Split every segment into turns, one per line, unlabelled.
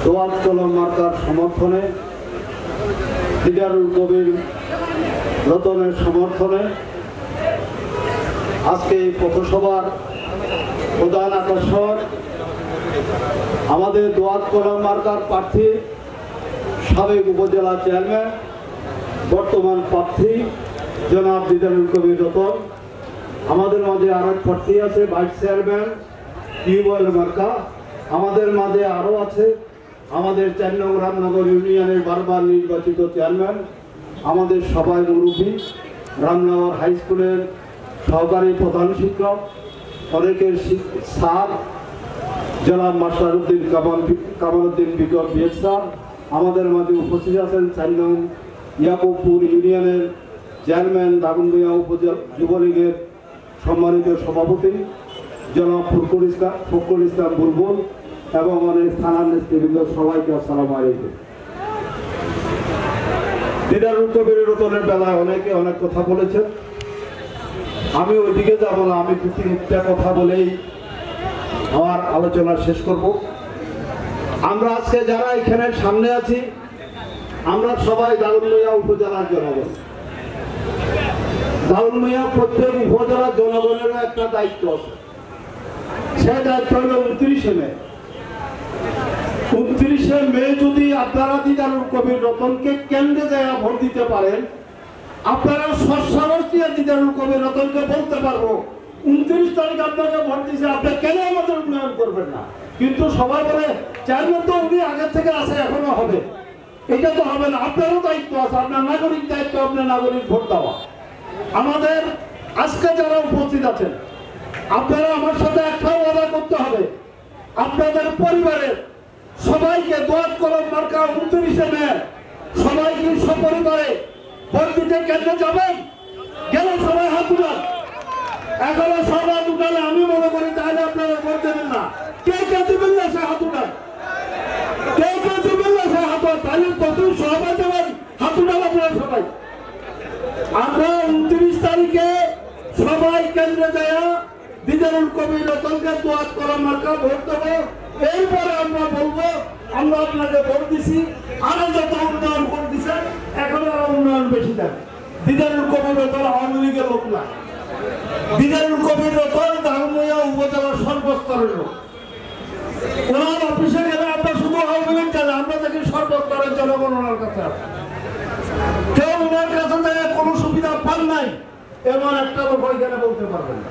দোয়াত কলম মার্কার সমর্থনে, দিদারুল কবির রতনের সমর্থনে আজকে এই পথসভার প্রধান আকর্ষণ আমাদের দোয়াত কলম মার্কার প্রার্থী, সাবেক উপজেলা চেয়ারম্যান, বর্তমান প্রার্থী জনাব দিদারুল কবির রতন। আমাদের মাঝে আরেক প্রার্থী আছে ভাইস চেয়ারম্যান টিউবওয়েল মার্কা। আমাদের মাঝে আরও আছে আমাদের ৪ নং রামনগর ইউনিয়নের বারবার নির্বাচিত চেয়ারম্যান, আমাদের সবাই মুরব্বী, রামনগর হাই স্কুলের সহকারী প্রধান শিক্ষক, অনেকের স্যার জনাব মাস্টারউদ্দিন কামালউদ্দিন বিকর বিএস স্যার। আমাদের মাঝে উপস্থিত আছেন ৪ নং ইয়াকুবপুর ইউনিয়নের চেয়ারম্যান, দাগনভূঞা উপজেলা যুবলীগের সম্মানিত সভাপতি জনাব ফখরুল ইসলাম বুলবুল এবং অনেক থানার নেতৃবৃন্দ, সবাইকে আসসালামু আলাইকুম। দিদারুল কবির রতনের বেলায় অনেকে অনেক কথা বলেছেন, আমি ওইদিকে যাব না। আমি একটা কথা বলেই আমার আলোচনা শেষ করব। আমরা আজকে যারা এখানে সামনে আছি, আমরা সবাই দাগনভূঞা উপজেলার জনগণ। দাগনভূঞা প্রত্যেক উপজেলার জনগণেরও একটা দায়িত্ব আছে। সেই দায়িত্ব হল 29শে মে। 29শে মে যদি আপনারা দিদারুল কবির রতনকে কেন্দ্রে যায় ভোট দিতে পারেন, আপনারা সসাহস দিয়ে দিদারুল কবির রতনকে বলতে পারবো 29 তারিখ আপনাকে ভোট দিয়েছে, আপনি কেন আমাদের উন্নয়ন করবেন না? কিন্তু সবাই বলে চেয়ারম্যান তো উনি আগের থেকে আছে, এখনো হবে। এটা তো হবে না। আপনারও দায়িত্ব আছে, আপনার নাগরিক দায়িত্ব, আপনার নাগরিক ভোট দেওয়া। আমাদের আজকে যারা উপস্থিত আছেন, আপনারা আমার সাথে একটা ওয়াদা করতে হবে, আপনাদের পরিবারের সবাইকে দোয়াত কলম মার্কা 29শে মে সবাইকে সপরিবারে ভোট দিতে কেন্দ্রে যাবেন। গেলে সবাই হাত উঠান। এখনো সবাই হাত উঠালে আমি মনে করি তাহলে আপনারা ভোট দেবেন না। কে কে দেবেন না সে হাত উঠান। কে কে দেবেন না সে হাত উঠান। তাহলে কত সবাই দেবেন, হাত উঠান আপনারা সবাই। আমরা 29 তারিখে সবাই কেন্দ্রে যায় দিদারুল কবির রতনকে দোয়াত কলম মার্কা ভোট দেবো। এরপরে আমরা বলবো আমরা আপনাকে ভোট দিছি, আরো যত উন্নয়ন করে দিচ্ছেন, এখন আরো উন্নয়ন বেশি দেন। দিদারুল কবির রতন আওয়ামী লীগের লোক না। দিদারুল কবির রতন দাগনভূঞা উপজেলার সর্বস্তরের লোক। ওনার অফিসে গেলে আমরা শুধু আওয়ামী লীগ জানি, আমরা দেখি সর্বস্তরের জনগণ ওনার কাছে আছে। কেউ ওনার কাছে থেকে কোনো সুবিধা পান নাই এমন একটা লোক ওইখানে বলতে পারবেন না।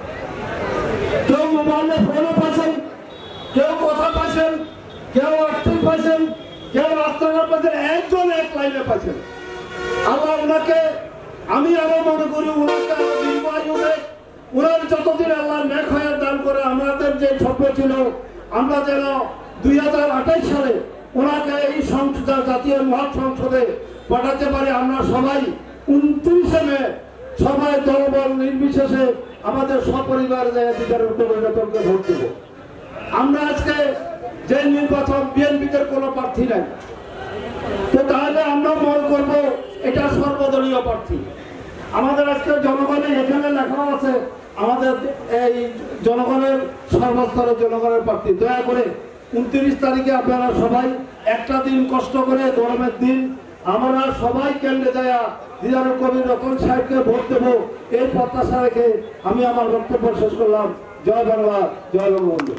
কেউ মোবাইলে ফোনে পাচ্ছেন, কেউ কথা পাচ্ছেন, কেউ আর্থিক পাচ্ছেন, কেউ রাস্তাঘাট পাচ্ছেন, একজন এক লাইনে পাচ্ছেন। আল্লাহ ওনাকে, আমি আরো মনে করি ওনাকে আরো দীর্ঘায়ু দেয়। ওনার যতদিন আল্লাহ নেক হয়ে দান করে, আমাদের যে স্বপ্ন ছিল আমরা যেন 2028 সালে ওনাকে এই সংসদ, জাতীয় মহৎ সংসদে পাঠাতে পারি। আমরা সবাই 29শে মে সবাই দলবল নির্বিশেষে আমাদের সপরিবার দিদারুল কবির রতনকে ভোট দেব। আমরা আজকে যে নির্বাচন, বিএনপিতে কোনো প্রার্থী নাই, তো তাহলে আমরা মনে করব এটা সর্বদলীয় প্রার্থী। আমাদের আজকে জনগণের এখানে লেখা আছে আমাদের এই জনগণের সর্বস্তরের জনগণের প্রার্থী। দয়া করে 29 তারিখে আপনারা সবাই একটা দিন কষ্ট করে, গরমের দিন, আমরা সবাই কেন্দ্রে যায় দিদারুল কবির রতন সাহেবকে ভোট দেবো, এই প্রত্যাশা রেখে আমি আমার বক্তব্য শেষ করলাম। জয় বাংলা, জয় বঙ্গবন্ধু।